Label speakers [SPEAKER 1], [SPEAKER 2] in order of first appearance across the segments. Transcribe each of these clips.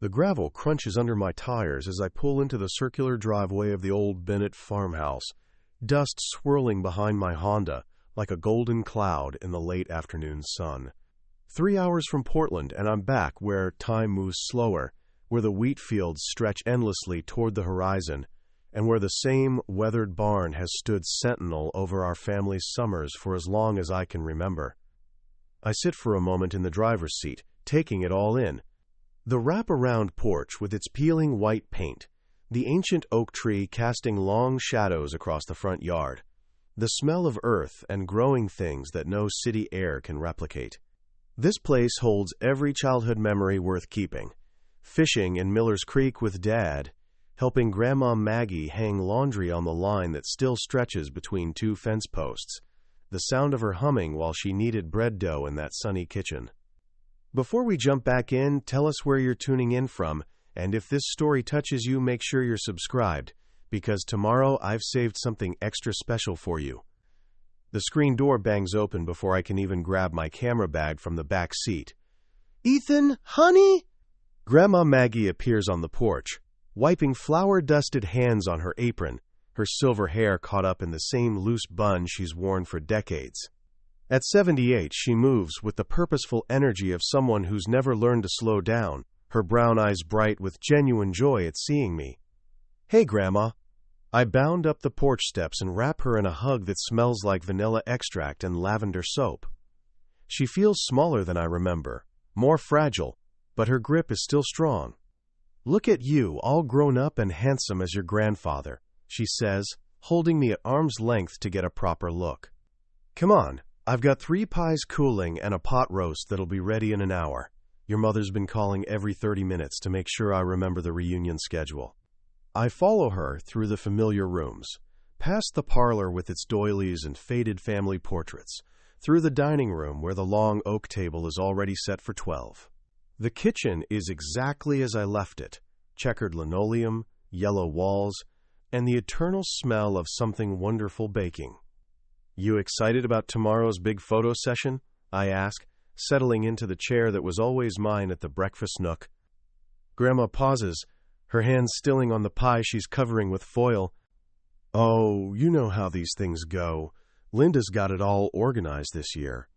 [SPEAKER 1] The gravel crunches under my tires as I pull into the circular driveway of the old Bennett farmhouse, dust swirling behind my Honda like a golden cloud in the late afternoon sun. 3 hours from Portland, and I'm back where time moves slower, where the wheat fields stretch endlessly toward the horizon, and where the same weathered barn has stood sentinel over our family's summers for as long as I can remember. I sit for a moment in the driver's seat, taking it all in. The wraparound porch with its peeling white paint, the ancient oak tree casting long shadows across the front yard, the smell of earth and growing things that no city air can replicate. This place holds every childhood memory worth keeping. Fishing in Miller's Creek with Dad, helping Grandma Maggie hang laundry on the line that still stretches between two fence posts, the sound of her humming while she kneaded bread dough in that sunny kitchen. Before we jump back in, tell us where you're tuning in from, and if this story touches you, make sure you're subscribed, because tomorrow I've saved something extra special for you. The screen door bangs open before I can even grab my camera bag from the back seat. "Ethan, honey?" Grandma Maggie appears on the porch, wiping flour-dusted hands on her apron, her silver hair caught up in the same loose bun she's worn for decades. At 78, she moves with the purposeful energy of someone who's never learned to slow down, her brown eyes bright with genuine joy at seeing me. "Hey, Grandma." I bound up the porch steps and wrap her in a hug that smells like vanilla extract and lavender soap. She feels smaller than I remember, more fragile, but her grip is still strong. "Look at you, all grown up and handsome as your grandfather," she says, holding me at arm's length to get a proper look. "Come on. I've got 3 pies cooling and a pot roast that'll be ready in an hour. Your mother's been calling every 30 minutes to make sure I remember the reunion schedule." I follow her through the familiar rooms, past the parlor with its doilies and faded family portraits, through the dining room where the long oak table is already set for 12. The kitchen is exactly as I left it, checkered linoleum, yellow walls, and the eternal smell of something wonderful baking. "You excited about tomorrow's big photo session?" I ask, settling into the chair that was always mine at the breakfast nook. Grandma pauses, her hands stilling on the pie she's covering with foil. "Oh, you know how these things go. Linda's got it all organized this year."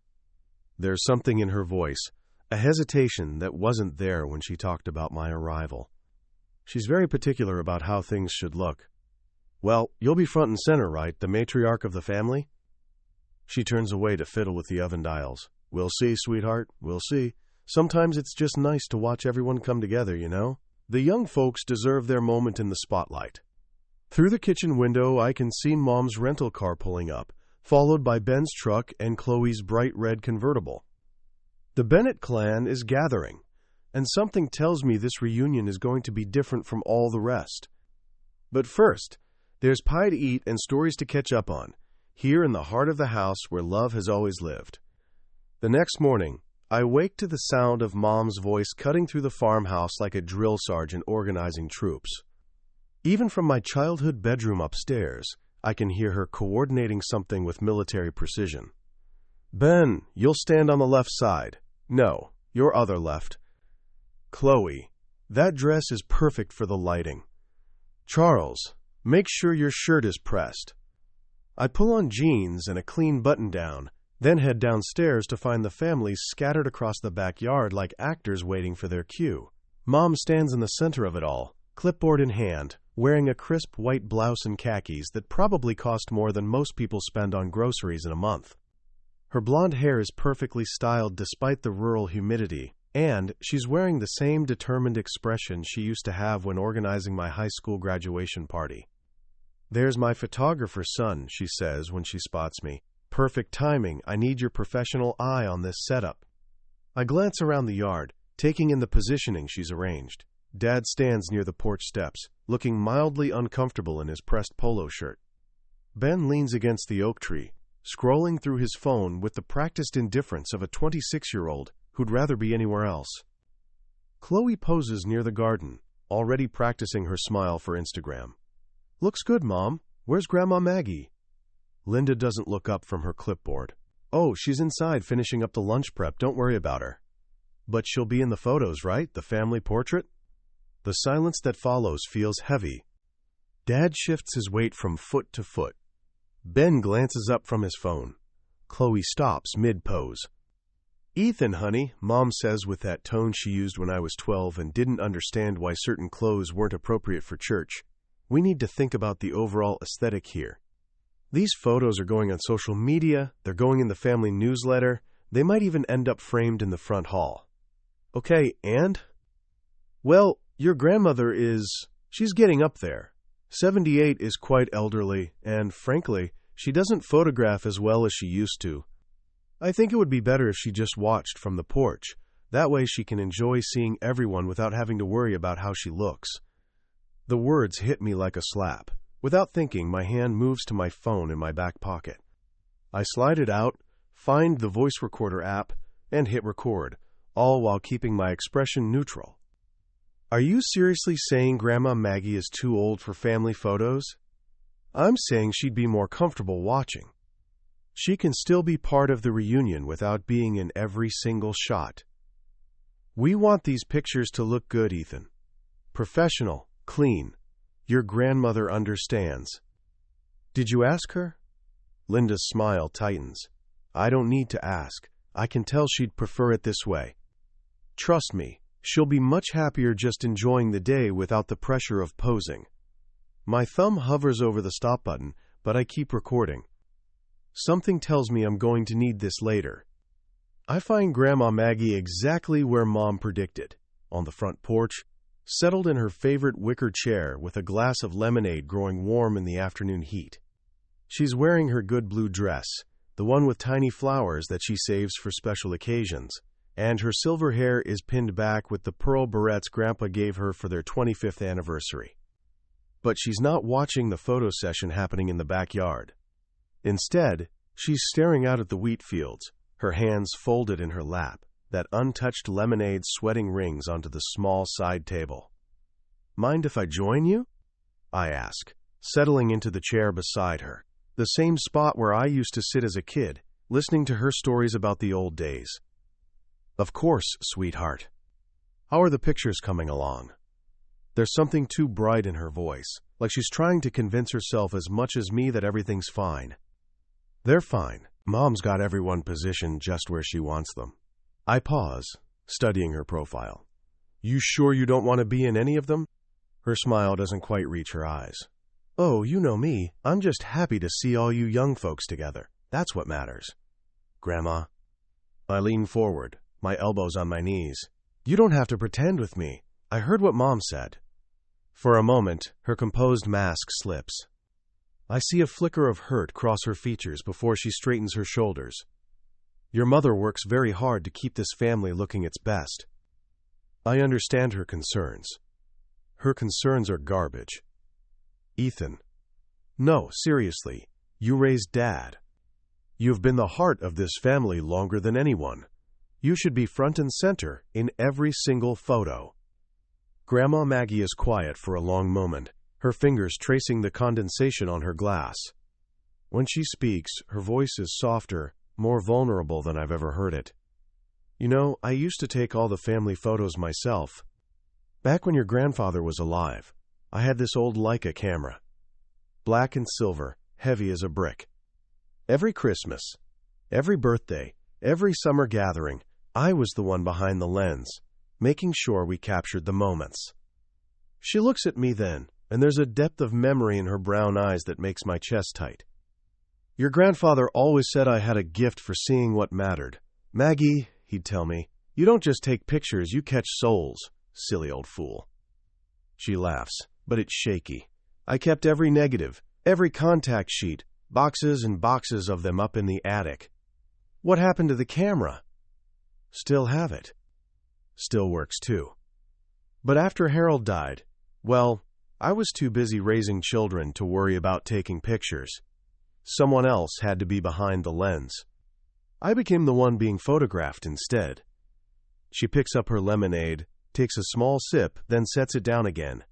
[SPEAKER 1] There's something in her voice, a hesitation that wasn't there when she talked about my arrival. She's very particular about how things should look. "Well, you'll be front and center, right? The matriarch of the family?" She turns away to fiddle with the oven dials. "We'll see, sweetheart, we'll see. Sometimes it's just nice to watch everyone come together, you know? The young folks deserve their moment in the spotlight." Through the kitchen window, I can see Mom's rental car pulling up, followed by Ben's truck and Chloe's bright red convertible. The Bennett clan is gathering, and something tells me this reunion is going to be different from all the rest. But first, there's pie to eat and stories to catch up on, here in the heart of the house where love has always lived. The next morning, I wake to the sound of Mom's voice cutting through the farmhouse like a drill sergeant organizing troops. Even from my childhood bedroom upstairs, I can hear her coordinating something with military precision. "Ben, you'll stand on the left side. No, your other left. Chloe, that dress is perfect for the lighting. Charles, make sure your shirt is pressed." I pull on jeans and a clean button-down, then head downstairs to find the family scattered across the backyard like actors waiting for their cue. Mom stands in the center of it all, clipboard in hand, wearing a crisp white blouse and khakis that probably cost more than most people spend on groceries in a month. Her blonde hair is perfectly styled despite the rural humidity, and she's wearing the same determined expression she used to have when organizing my high school graduation party. "There's my photographer's son," she says when she spots me. "Perfect timing. I need your professional eye on this setup." I glance around the yard, taking in the positioning she's arranged. Dad stands near the porch steps, looking mildly uncomfortable in his pressed polo shirt. Ben leans against the oak tree, scrolling through his phone with the practiced indifference of a 26-year-old who'd rather be anywhere else. Chloe poses near the garden, already practicing her smile for Instagram. "Looks good, Mom. Where's Grandma Maggie?" Linda doesn't look up from her clipboard. "Oh, she's inside finishing up the lunch prep. Don't worry about her." "But she'll be in the photos, right? The family portrait?" The silence that follows feels heavy. Dad shifts his weight from foot to foot. Ben glances up from his phone. Chloe stops mid-pose. "Ethan, honey," Mom says with that tone she used when I was 12 and didn't understand why certain clothes weren't appropriate for church. "We need to think about the overall aesthetic here. These photos are going on social media, they're going in the family newsletter, they might even end up framed in the front hall." "Okay, and?" "Well, your grandmother she's getting up there. 78 is quite elderly, and frankly, she doesn't photograph as well as she used to. I think it would be better if she just watched from the porch. That way she can enjoy seeing everyone without having to worry about how she looks." The words hit me like a slap. Without thinking, my hand moves to my phone in my back pocket. I slide it out, find the voice recorder app, and hit record, all while keeping my expression neutral. "Are you seriously saying Grandma Maggie is too old for family photos?" "I'm saying she'd be more comfortable watching. She can still be part of the reunion without being in every single shot. We want these pictures to look good, Ethan. Professional, clean. Your grandmother understands." "Did you ask her?" Linda's smile tightens. "I don't need to ask. I can tell she'd prefer it this way. Trust me, she'll be much happier just enjoying the day without the pressure of posing." My thumb hovers over the stop button, but I keep recording. Something tells me I'm going to need this later. I find Grandma Maggie exactly where Mom predicted, on the front porch, settled in her favorite wicker chair with a glass of lemonade growing warm in the afternoon heat. She's wearing her good blue dress, the one with tiny flowers that she saves for special occasions, and her silver hair is pinned back with the pearl barrettes Grandpa gave her for their 25th anniversary. But she's not watching the photo session happening in the backyard. Instead, she's staring out at the wheat fields, her hands folded in her lap, that untouched lemonade sweating rings onto the small side table. "Mind if I join you?" I ask, settling into the chair beside her, the same spot where I used to sit as a kid, listening to her stories about the old days. "Of course, sweetheart." "How are the pictures coming along?" There's something too bright in her voice, like she's trying to convince herself as much as me that everything's fine. "They're fine. Mom's got everyone positioned just where she wants them." I pause, studying her profile. "You sure you don't want to be in any of them?" Her smile doesn't quite reach her eyes. "Oh, you know me. I'm just happy to see all you young folks together. That's what matters." "Grandma." I lean forward, my elbows on my knees. "You don't have to pretend with me. I heard what Mom said." For a moment, her composed mask slips. I see a flicker of hurt cross her features before she straightens her shoulders. "Your mother works very hard to keep this family looking its best." I understand her concerns. Her concerns are garbage. "Ethan." "No, seriously. You raised Dad. You've been the heart of this family longer than anyone. You should be front and center in every single photo." Grandma Maggie is quiet for a long moment, her fingers tracing the condensation on her glass. When she speaks, her voice is softer, more vulnerable than I've ever heard it. "You know, I used to take all the family photos myself. Back when your grandfather was alive, I had this old Leica camera. Black and silver, heavy as a brick. Every Christmas, every birthday, every summer gathering, I was the one behind the lens, making sure we captured the moments." She looks at me then, and there's a depth of memory in her brown eyes that makes my chest tight. "Your grandfather always said I had a gift for seeing what mattered. Maggie," he'd tell me, "you don't just take pictures, you catch souls. Silly old fool." She laughs, but it's shaky. "I kept every negative, every contact sheet, boxes and boxes of them up in the attic." "What happened to the camera?" "Still have it. Still works too. But after Harold died, well, I was too busy raising children to worry about taking pictures. Someone else had to be behind the lens. I became the one being photographed instead." She picks up her lemonade, takes a small sip, then sets it down again.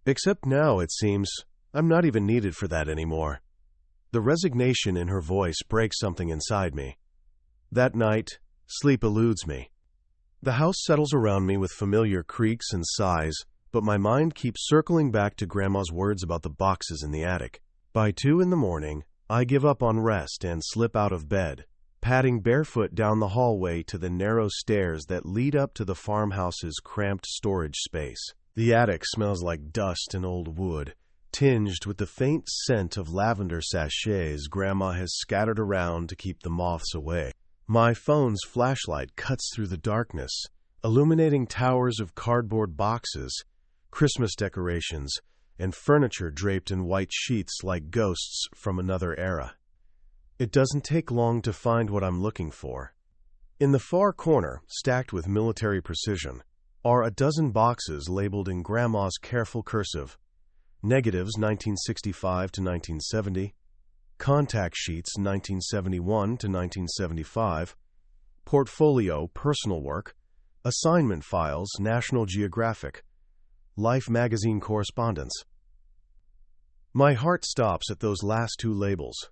[SPEAKER 1] "Except now, it seems, I'm not even needed for that anymore." The resignation in her voice breaks something inside me. That night, sleep eludes me. The house settles around me with familiar creaks and sighs, but my mind keeps circling back to Grandma's words about the boxes in the attic. By 2 in the morning, I give up on rest and slip out of bed, padding barefoot down the hallway to the narrow stairs that lead up to the farmhouse's cramped storage space. The attic smells like dust and old wood, tinged with the faint scent of lavender sachets Grandma has scattered around to keep the moths away. My phone's flashlight cuts through the darkness, illuminating towers of cardboard boxes, Christmas decorations, and furniture draped in white sheets like ghosts from another era. It doesn't take long to find what I'm looking for. In the far corner, stacked with military precision, are a dozen boxes labeled in Grandma's careful cursive: negatives 1965 to 1970, contact sheets 1971 to 1975, portfolio personal work, assignment files National Geographic, Life magazine correspondence. My heart stops at those last 2 labels.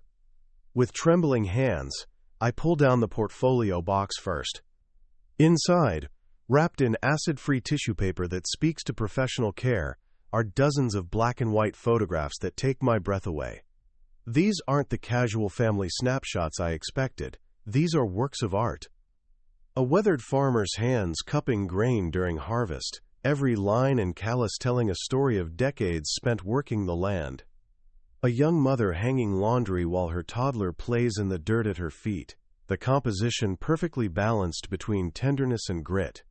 [SPEAKER 1] With trembling hands, I pull down the portfolio box first. Inside, wrapped in acid-free tissue paper that speaks to professional care, are dozens of black and white photographs that take my breath away. These aren't the casual family snapshots I expected. These are works of art. A weathered farmer's hands cupping grain during harvest, every line and callus telling a story of decades spent working the land. A young mother hanging laundry while her toddler plays in the dirt at her feet, the composition perfectly balanced between tenderness and grit.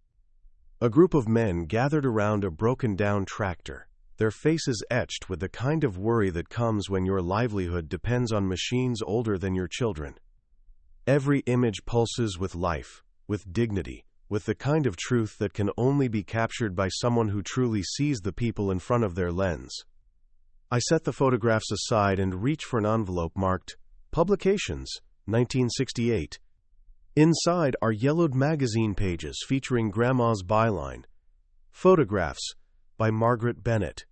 [SPEAKER 1] A group of men gathered around a broken-down tractor, their faces etched with the kind of worry that comes when your livelihood depends on machines older than your children. Every image pulses with life, with dignity, with the kind of truth that can only be captured by someone who truly sees the people in front of their lens. I set the photographs aside and reach for an envelope marked Publications, 1968. Inside are yellowed magazine pages featuring Grandma's byline, Photographs by Margaret Bennett.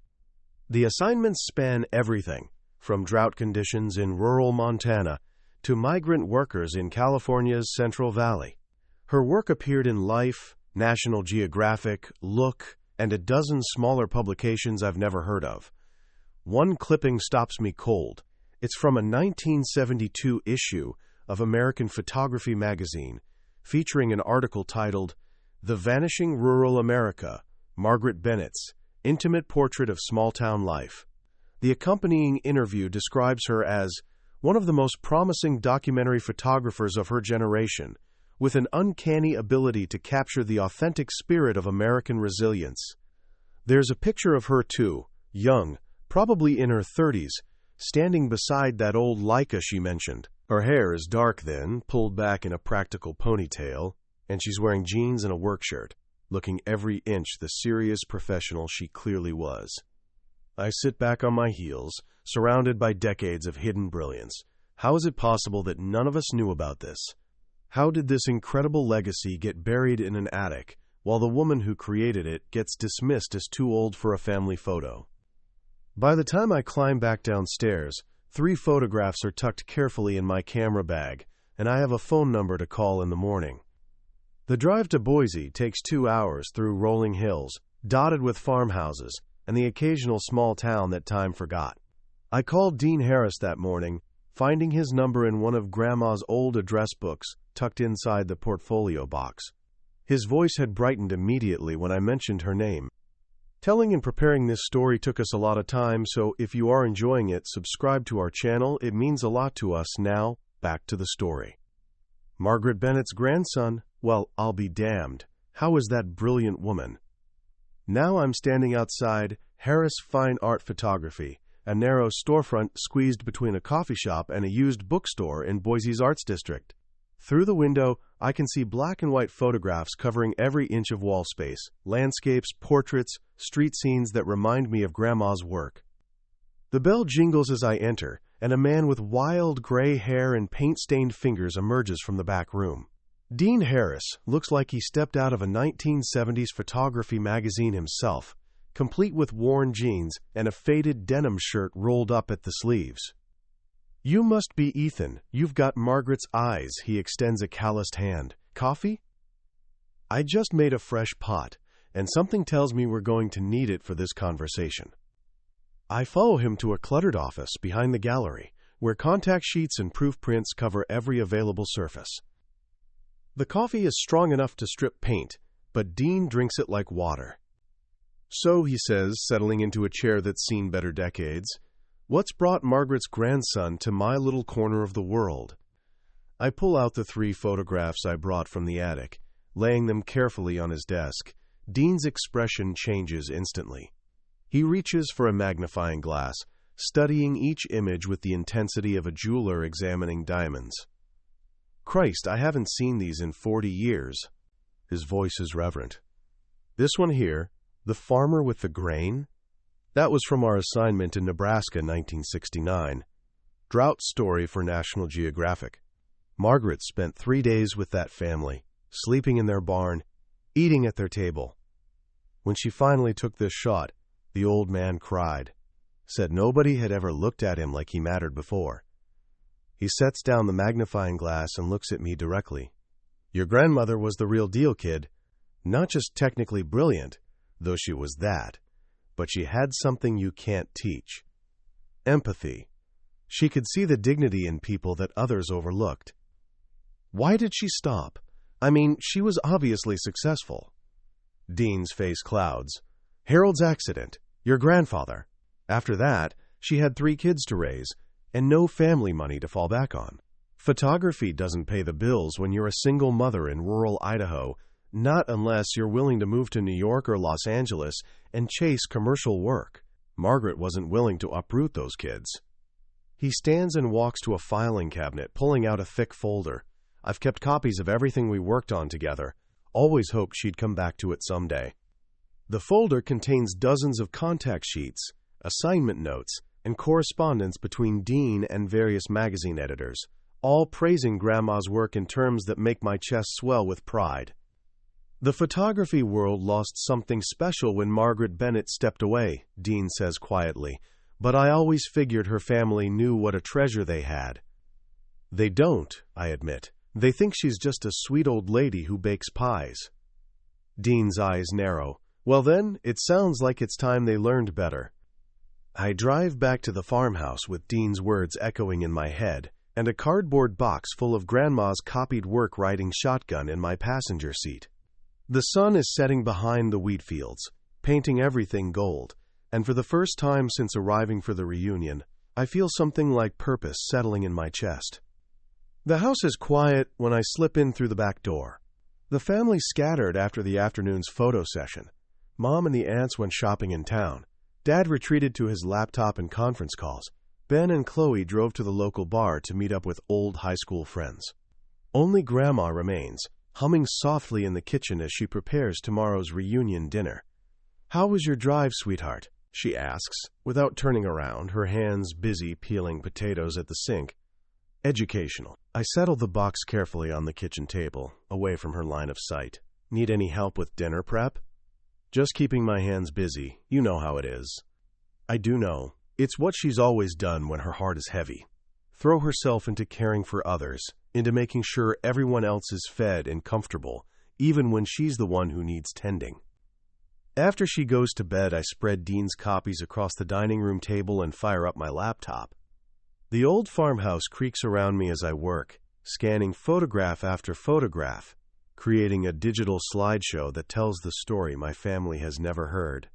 [SPEAKER 1] The assignments span everything, from drought conditions in rural Montana to migrant workers in California's Central Valley. Her work appeared in Life, National Geographic, Look, and a dozen smaller publications I've never heard of. One clipping stops me cold. It's from a 1972 issue of American Photography magazine, featuring an article titled, The Vanishing Rural America, Margaret Bennett's Intimate Portrait of Small-Town Life. The accompanying interview describes her as one of the most promising documentary photographers of her generation, with an uncanny ability to capture the authentic spirit of American resilience. There's a picture of her too, young, probably in her 30s, standing beside that old Leica she mentioned. Her hair is dark then, pulled back in a practical ponytail, and she's wearing jeans and a work shirt, looking every inch the serious professional she clearly was. I sit back on my heels, surrounded by decades of hidden brilliance. How is it possible that none of us knew about this? How did this incredible legacy get buried in an attic, while the woman who created it gets dismissed as too old for a family photo? By the time I climb back downstairs, 3 photographs are tucked carefully in my camera bag, and I have a phone number to call in the morning. The drive to Boise takes 2 hours through rolling hills, dotted with farmhouses, and the occasional small town that time forgot. I called Dean Harris that morning, finding his number in one of Grandma's old address books tucked inside the portfolio box. His voice had brightened immediately when I mentioned her name. Telling and preparing this story took us a lot of time, so if you are enjoying it, subscribe to our channel. It means a lot to us. Now, back to the story. Margaret Bennett's grandson? Well, I'll be damned. How is that brilliant woman? Now I'm standing outside Harris Fine Art Photography, a narrow storefront squeezed between a coffee shop and a used bookstore in Boise's Arts District. Through the window, I can see black and white photographs covering every inch of wall space, landscapes, portraits, street scenes that remind me of Grandma's work. The bell jingles as I enter, and a man with wild gray hair and paint-stained fingers emerges from the back room. Dean Harris looks like he stepped out of a 1970s photography magazine himself, complete with worn jeans and a faded denim shirt rolled up at the sleeves. "You must be Ethan. You've got Margaret's eyes." He extends a calloused hand. "Coffee?" I just made a fresh pot, and something tells me we're going to need it for this conversation. I follow him to a cluttered office behind the gallery, where contact sheets and proof prints cover every available surface. The coffee is strong enough to strip paint, but Dean drinks it like water. "So," he says, settling into a chair that's seen better decades, "what's brought Margaret's grandson to my little corner of the world?" I pull out the 3 photographs I brought from the attic, laying them carefully on his desk. Dean's expression changes instantly. He reaches for a magnifying glass, studying each image with the intensity of a jeweler examining diamonds. "Christ, I haven't seen these in 40 years. His voice is reverent. "This one here, the farmer with the grain? That was from our assignment in Nebraska, 1969. Drought story for National Geographic. Margaret spent 3 days with that family, sleeping in their barn, eating at their table. When she finally took this shot, the old man cried, said nobody had ever looked at him like he mattered before. He sets down the magnifying glass and looks at me directly. Your grandmother was the real deal, kid. Not just technically brilliant, though she was that, but she had something you can't teach. Empathy. She could see the dignity in people that others overlooked. Why did she stop? I mean, she was obviously successful." Dean's face clouds. "Harold's accident. Your grandfather. After that, she had 3 kids to raise, and no family money to fall back on. Photography doesn't pay the bills when you're a single mother in rural Idaho, not unless you're willing to move to New York or Los Angeles and chase commercial work. Margaret wasn't willing to uproot those kids." He stands and walks to a filing cabinet, pulling out a thick folder. "I've kept copies of everything we worked on together. Always hoped she'd come back to it someday." The folder contains dozens of contact sheets, assignment notes, and correspondence between Dean and various magazine editors, all praising Grandma's work in terms that make my chest swell with pride. "The photography world lost something special when Margaret Bennett stepped away," Dean says quietly, "but I always figured her family knew what a treasure they had." "They don't," I admit. "They think she's just a sweet old lady who bakes pies." Dean's eyes narrow. "Well then, it sounds like it's time they learned better." I drive back to the farmhouse with Dean's words echoing in my head, and a cardboard box full of Grandma's copied work riding shotgun in my passenger seat. The sun is setting behind the wheat fields, painting everything gold, and for the first time since arriving for the reunion, I feel something like purpose settling in my chest. The house is quiet when I slip in through the back door. The family scattered after the afternoon's photo session. Mom and the aunts went shopping in town. Dad retreated to his laptop and conference calls. Ben and Chloe drove to the local bar to meet up with old high school friends. Only Grandma remains, humming softly in the kitchen as she prepares tomorrow's reunion dinner. "How was your drive, sweetheart?" she asks, without turning around, her hands busy peeling potatoes at the sink. "Educational." I settle the box carefully on the kitchen table, away from her line of sight. "Need any help with dinner prep?" "Just keeping my hands busy. You know how it is." I do know. It's what she's always done when her heart is heavy. Throw herself into caring for others, into making sure everyone else is fed and comfortable, even when she's the one who needs tending. After she goes to bed, I spread Dean's copies across the dining room table and fire up my laptop. The old farmhouse creaks around me as I work, scanning photograph after photograph, creating a digital slideshow that tells the story my family has never heard.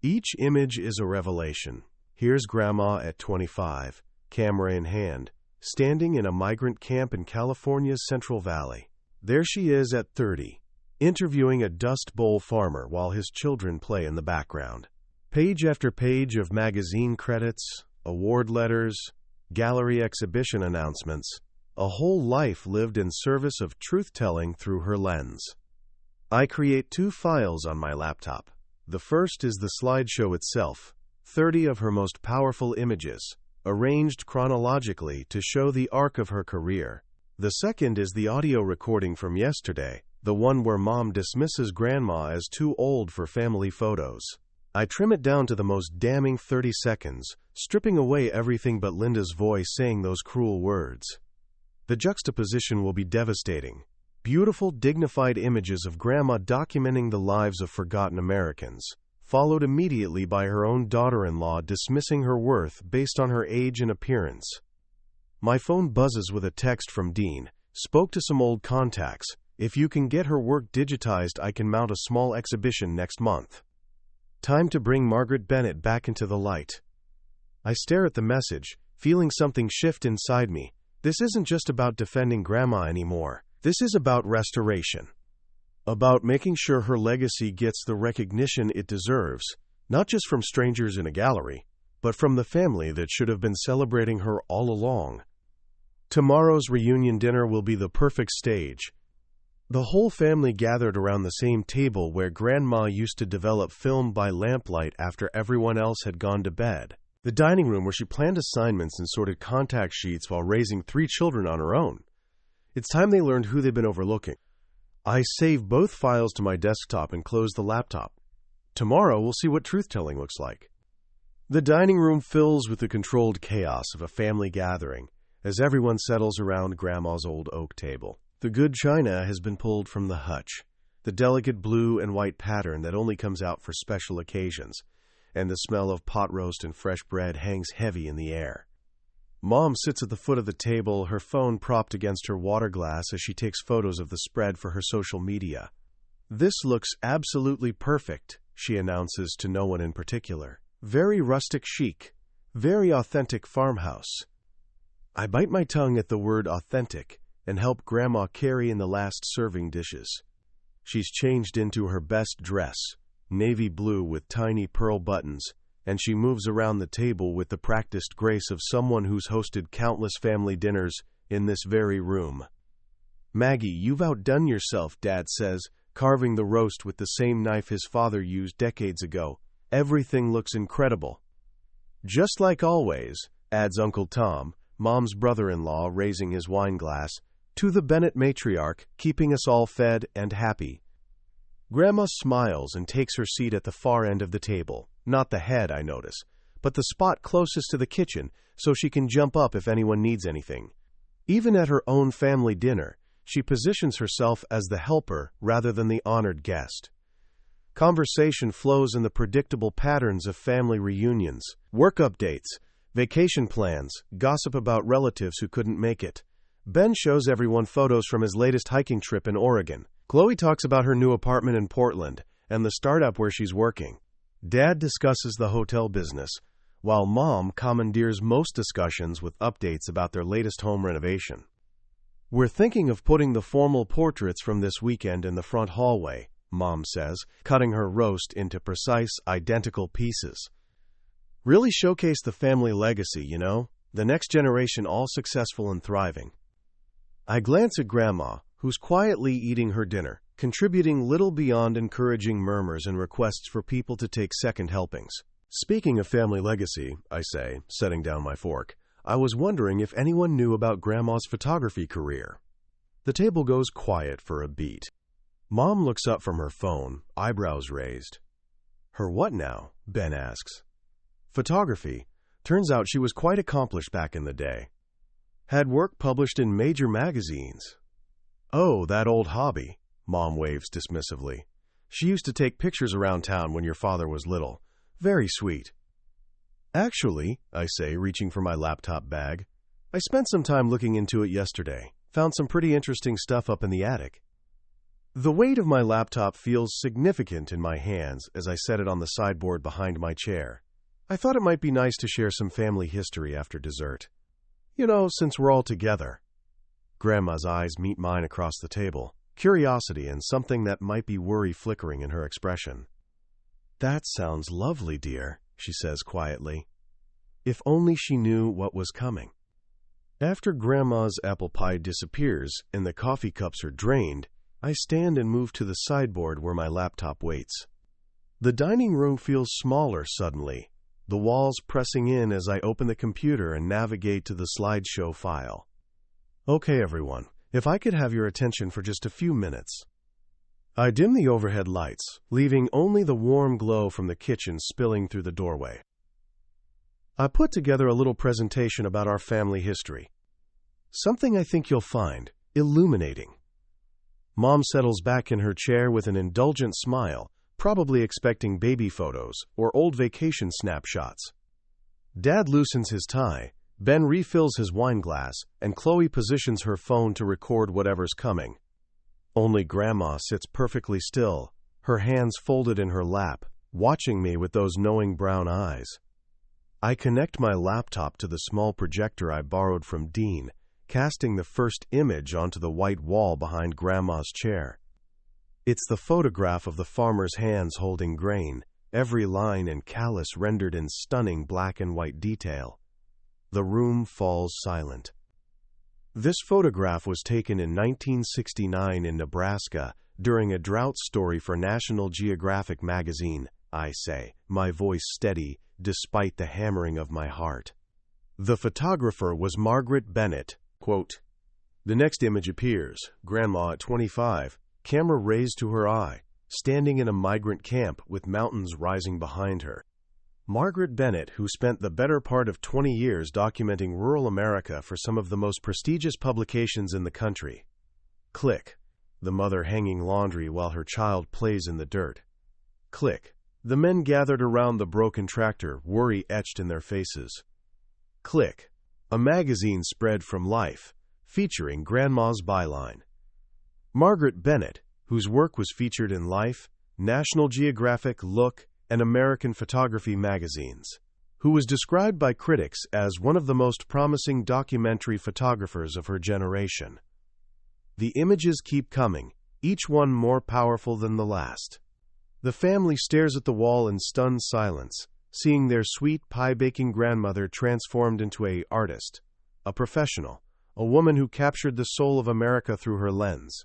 [SPEAKER 1] Each image is a revelation. Here's Grandma at 25, camera in hand, standing in a migrant camp in California's Central Valley. There she is at 30, interviewing a Dust Bowl farmer while his children play in the background. Page after page of magazine credits, award letters, gallery exhibition announcements, a whole life lived in service of truth-telling through her lens. I create 2 files on my laptop. The first is the slideshow itself, 30 of her most powerful images, arranged chronologically to show the arc of her career. The second is the audio recording from yesterday, the one where Mom dismisses Grandma as too old for family photos. I trim it down to the most damning 30 seconds, stripping away everything but Linda's voice saying those cruel words. The juxtaposition will be devastating. Beautiful, dignified images of Grandma documenting the lives of forgotten Americans, followed immediately by her own daughter-in-law dismissing her worth based on her age and appearance. My phone buzzes with a text from Dean. Spoke to some old contacts. If you can get her work digitized, I can mount a small exhibition next month. Time to bring Margaret Bennett back into the light. I stare at the message, feeling something shift inside me. This isn't just about defending Grandma anymore. This is about restoration. About making sure her legacy gets the recognition it deserves, not just from strangers in a gallery, but from the family that should have been celebrating her all along. Tomorrow's reunion dinner will be the perfect stage. The whole family gathered around the same table where Grandma used to develop film by lamplight after everyone else had gone to bed. The dining room where she planned assignments and sorted contact sheets while raising 3 children on her own. It's time they learned who they've been overlooking. I save both files to my desktop and close the laptop. Tomorrow we'll see what truth-telling looks like. The dining room fills with the controlled chaos of a family gathering as everyone settles around Grandma's old oak table. The good china has been pulled from the hutch, the delicate blue and white pattern that only comes out for special occasions, and the smell of pot roast and fresh bread hangs heavy in the air. Mom sits at the foot of the table, her phone propped against her water glass as she takes photos of the spread for her social media. This looks absolutely perfect, she announces to no one in particular. Very rustic chic, very authentic farmhouse. I bite my tongue at the word authentic and help Grandma carry in the last serving dishes. She's changed into her best dress, navy blue with tiny pearl buttons, and she moves around the table with the practiced grace of someone who's hosted countless family dinners in this very room. "Maggie, you've outdone yourself," Dad says, carving the roast with the same knife his father used decades ago. "Everything looks incredible." "Just like always," adds Uncle Tom, Mom's brother-in-law, raising his wine glass, to the Bennett matriarch, keeping us all fed and happy. Grandma smiles and takes her seat at the far end of the table. Not the head, I notice, but the spot closest to the kitchen so she can jump up if anyone needs anything. Even at her own family dinner, she positions herself as the helper rather than the honored guest. Conversation flows in the predictable patterns of family reunions, work updates, vacation plans, gossip about relatives who couldn't make it. Ben shows everyone photos from his latest hiking trip in Oregon. Chloe talks about her new apartment in Portland and the startup where she's working. Dad discusses the hotel business, while Mom commandeers most discussions with updates about their latest home renovation. "We're thinking of putting the formal portraits from this weekend in the front hallway," Mom says, cutting her roast into precise, identical pieces. "Really showcase the family legacy, you know? The next generation all successful and thriving." I glance at Grandma, who's quietly eating her dinner, contributing little beyond encouraging murmurs and requests for people to take second helpings. "Speaking of family legacy," I say, setting down my fork, "I was wondering if anyone knew about Grandma's photography career." The table goes quiet for a beat. Mom looks up from her phone, eyebrows raised. "Her what now?" Ben asks. "Photography. Turns out she was quite accomplished back in the day. Had work published in major magazines." "Oh, that old hobby," Mom waves dismissively. "She used to take pictures around town when your father was little. Very sweet." "Actually," I say, reaching for my laptop bag, "I spent some time looking into it yesterday. Found some pretty interesting stuff up in the attic." The weight of my laptop feels significant in my hands as I set it on the sideboard behind my chair. I thought it might be nice to share some family history after dessert. You know, since we're all together. Grandma's eyes meet mine across the table, curiosity and something that might be worry flickering in her expression. "That sounds lovely, dear," she says quietly. If only she knew what was coming. After Grandma's apple pie disappears and the coffee cups are drained, I stand and move to the sideboard where my laptop waits. The dining room feels smaller suddenly, the walls pressing in as I open the computer and navigate to the slideshow file. "Okay, everyone, if I could have your attention for just a few minutes." I dim the overhead lights, leaving only the warm glow from the kitchen spilling through the doorway. I put together a little presentation about our family history. Something I think you'll find illuminating. Mom settles back in her chair with an indulgent smile, probably expecting baby photos or old vacation snapshots. Dad loosens his tie, Ben refills his wine glass, and Chloe positions her phone to record whatever's coming. Only Grandma sits perfectly still, her hands folded in her lap, watching me with those knowing brown eyes. I connect my laptop to the small projector I borrowed from Dean, casting the first image onto the white wall behind Grandma's chair. It's the photograph of the farmer's hands holding grain, every line and callus rendered in stunning black and white detail. The room falls silent. This photograph was taken in 1969 in Nebraska during a drought story for National Geographic magazine, I say, my voice steady despite the hammering of my heart. The photographer was Margaret Bennett. Quote, the next image appears, Grandma at 25, camera raised to her eye, standing in a migrant camp with mountains rising behind her. Margaret Bennett, who spent the better part of 20 years documenting rural America for some of the most prestigious publications in the country. Click. The mother hanging laundry while her child plays in the dirt. Click. The men gathered around the broken tractor, worry etched in their faces. Click. A magazine spread from Life, featuring Grandma's byline. Margaret Bennett, whose work was featured in Life, National Geographic, Look, and American Photography magazines, who was described by critics as one of the most promising documentary photographers of her generation. The images keep coming, each one more powerful than the last. The family stares at the wall in stunned silence, seeing their sweet pie-baking grandmother transformed into an artist, a professional, a woman who captured the soul of America through her lens.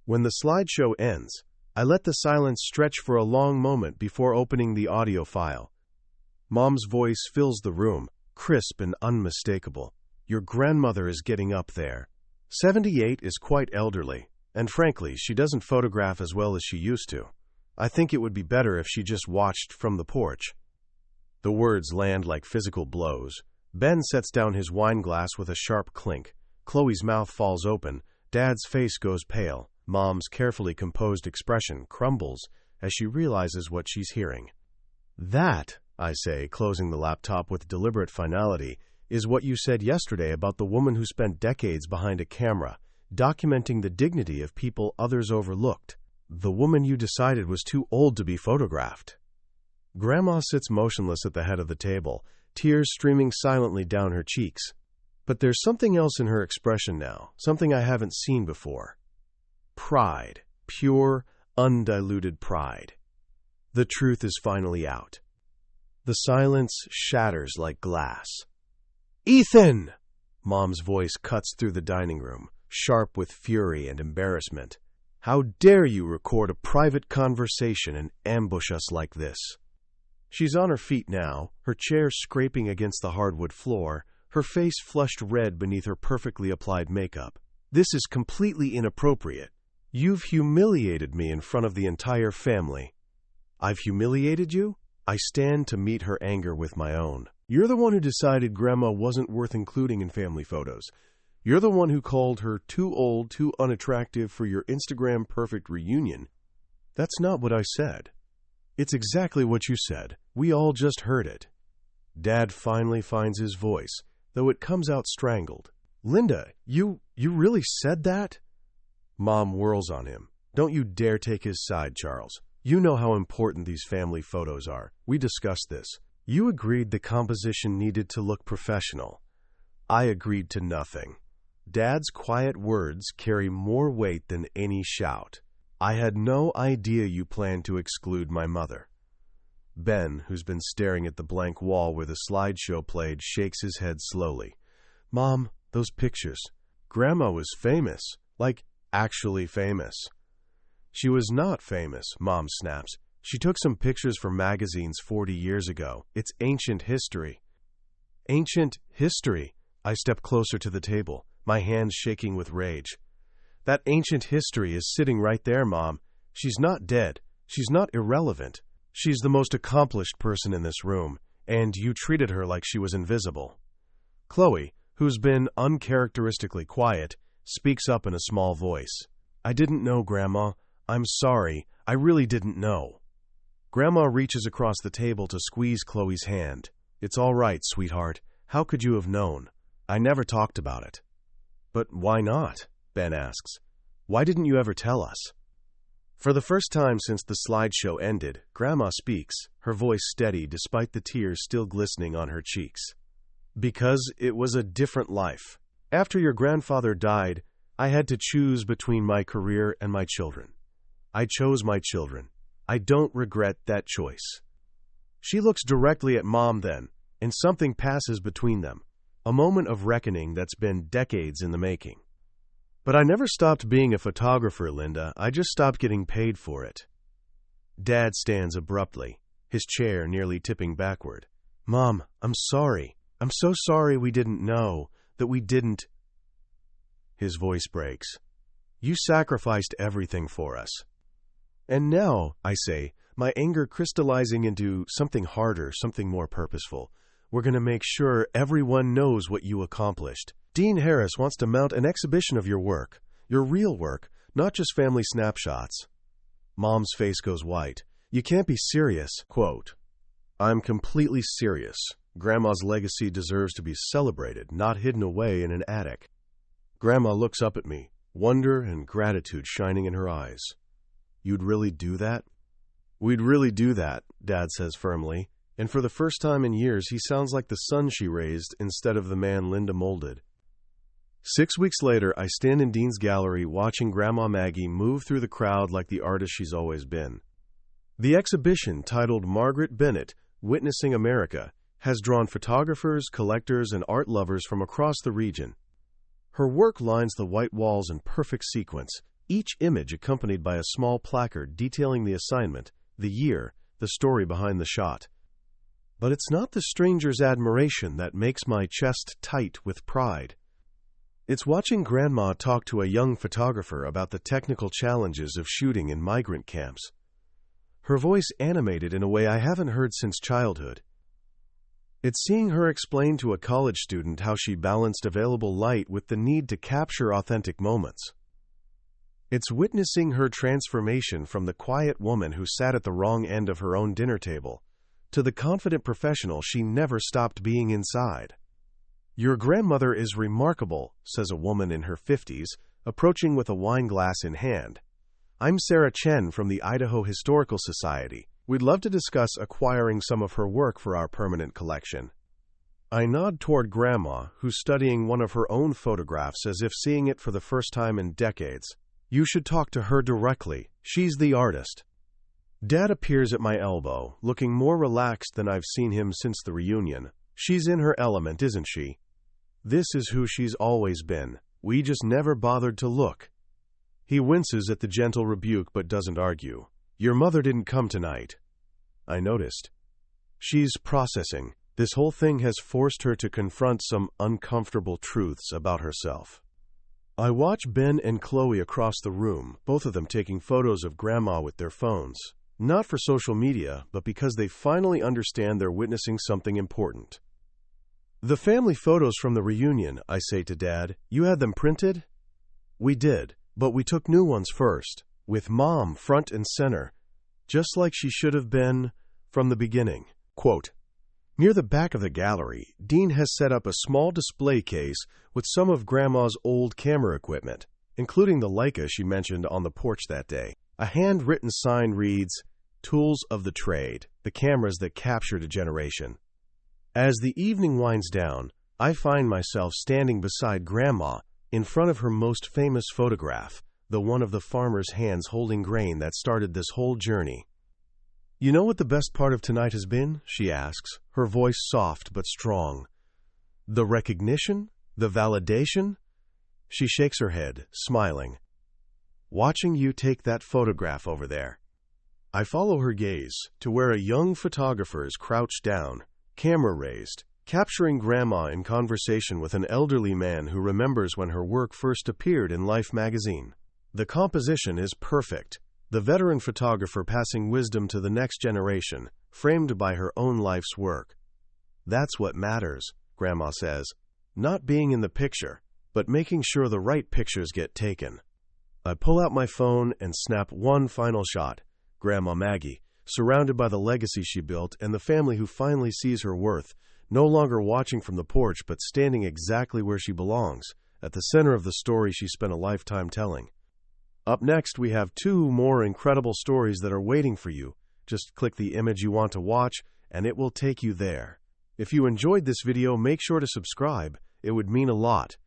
[SPEAKER 1] When the slideshow ends, I let the silence stretch for a long moment before opening the audio file. Mom's voice fills the room, crisp and unmistakable. Your grandmother is getting up there. 78 is quite elderly, and frankly, she doesn't photograph as well as she used to. I think it would be better if she just watched from the porch. The words land like physical blows. Ben sets down his wine glass with a sharp clink. Chloe's mouth falls open. Dad's face goes pale. Mom's carefully composed expression crumbles as she realizes what she's hearing. That, I say, closing the laptop with deliberate finality, is what you said yesterday about the woman who spent decades behind a camera, documenting the dignity of people others overlooked. The woman you decided was too old to be photographed. Grandma sits motionless at the head of the table, tears streaming silently down her cheeks. But there's something else in her expression now, something I haven't seen before. Pride, pure, undiluted pride. The truth is finally out. The silence shatters like glass. Ethan! Mom's voice cuts through the dining room, sharp with fury and embarrassment. How dare you record a private conversation and ambush us like this? She's on her feet now, her chair scraping against the hardwood floor, her face flushed red beneath her perfectly applied makeup. This is completely inappropriate. You've humiliated me in front of the entire family. I've humiliated you? I stand to meet her anger with my own. You're the one who decided Grandma wasn't worth including in family photos. You're the one who called her too old, too unattractive for your Instagram perfect reunion. That's not what I said. It's exactly what you said. We all just heard it. Dad finally finds his voice, though it comes out strangled. Linda, you really said that? Mom whirls on him. Don't you dare take his side, Charles. You know how important these family photos are. We discussed this. You agreed the composition needed to look professional. I agreed to nothing. Dad's quiet words carry more weight than any shout. I had no idea you planned to exclude my mother. Ben, who's been staring at the blank wall where the slideshow played, shakes his head slowly. Mom, those pictures. Grandma was famous. Like, actually famous. She was not famous, Mom snaps. She took some pictures for magazines 40 years ago. It's ancient history. Ancient history? I step closer to the table, my hands shaking with rage. That ancient history is sitting right there, Mom. She's not dead. She's not irrelevant. She's the most accomplished person in this room, and you treated her like she was invisible. Chloe, who's been uncharacteristically quiet, speaks up in a small voice. "I didn't know, Grandma. I'm sorry. I really didn't know." Grandma reaches across the table to squeeze Chloe's hand. "It's all right, sweetheart. How could you have known? I never talked about it." "But why not?" Ben asks. "Why didn't you ever tell us?" For the first time since the slideshow ended, Grandma speaks, her voice steady despite the tears still glistening on her cheeks. "Because it was a different life. After your grandfather died, I had to choose between my career and my children. I chose my children. I don't regret that choice." She looks directly at Mom then, and something passes between them, a moment of reckoning that's been decades in the making. "But I never stopped being a photographer, Linda. I just stopped getting paid for it." Dad stands abruptly, his chair nearly tipping backward. "Mom, I'm sorry. I'm so sorry we didn't know, that we didn't—" His voice breaks. "You sacrificed everything for us." "And now," I say, my anger crystallizing into something harder, something more purposeful, "we're going to make sure everyone knows what you accomplished. Dean Harris wants to mount an exhibition of your work, your real work, not just family snapshots." Mom's face goes white. "You can't be serious." Quote, "I'm completely serious. Grandma's legacy deserves to be celebrated, not hidden away in an attic." Grandma looks up at me, wonder and gratitude shining in her eyes. "You'd really do that?" "We'd really do that," Dad says firmly, and for the first time in years he sounds like the son she raised instead of the man Linda molded. 6 weeks later, I stand in Dean's gallery watching Grandma Maggie move through the crowd like the artist she's always been. The exhibition, titled Margaret Bennett, Witnessing America, has drawn photographers, collectors, and art lovers from across the region. Her work lines the white walls in perfect sequence, each image accompanied by a small placard detailing the assignment, the year, the story behind the shot. But it's not the stranger's admiration that makes my chest tight with pride. It's watching Grandma talk to a young photographer about the technical challenges of shooting in migrant camps. Her voice animated in a way I haven't heard since childhood. It's seeing her explain to a college student how she balanced available light with the need to capture authentic moments. It's witnessing her transformation from the quiet woman who sat at the wrong end of her own dinner table to the confident professional she never stopped being inside. "Your grandmother is remarkable," says a woman in her 50s, approaching with a wine glass in hand. "I'm Sarah Chen from the Idaho Historical Society. We'd love to discuss acquiring some of her work for our permanent collection." I nod toward Grandma, who's studying one of her own photographs as if seeing it for the first time in decades. "You should talk to her directly. She's the artist." Dad appears at my elbow, looking more relaxed than I've seen him since the reunion. "She's in her element, isn't she? This is who she's always been. We just never bothered to look." He winces at the gentle rebuke but doesn't argue. "Your mother didn't come tonight." I noticed. "She's processing. This whole thing has forced her to confront some uncomfortable truths about herself." I watch Ben and Chloe across the room, both of them taking photos of Grandma with their phones. Not for social media, but because they finally understand they're witnessing something important. "The family photos from the reunion," I say to Dad, "you had them printed?" "We did, but we took new ones first, with Mom front and center, just like she should have been from the beginning." Quote, "Near the back of the gallery, Dean has set up a small display case with some of Grandma's old camera equipment, including the Leica she mentioned on the porch that day. A handwritten sign reads, 'Tools of the Trade, the cameras that captured a generation.' As the evening winds down, I find myself standing beside Grandma in front of her most famous photograph, the one of the farmer's hands holding grain that started this whole journey. "You know what the best part of tonight has been?" she asks, her voice soft but strong. "The recognition? The validation?" She shakes her head, smiling. "Watching you take that photograph over there." I follow her gaze to where a young photographer is crouched down, camera raised, capturing Grandma in conversation with an elderly man who remembers when her work first appeared in Life magazine. The composition is perfect, the veteran photographer passing wisdom to the next generation, framed by her own life's work. "That's what matters," Grandma says. "Not being in the picture, but making sure the right pictures get taken." I pull out my phone and snap one final shot. Grandma Maggie, surrounded by the legacy she built and the family who finally sees her worth, no longer watching from the porch but standing exactly where she belongs, at the center of the story she spent a lifetime telling. Up next, we have 2 more incredible stories that are waiting for you. Just click the image you want to watch, and it will take you there. If you enjoyed this video, make sure to subscribe. It would mean a lot.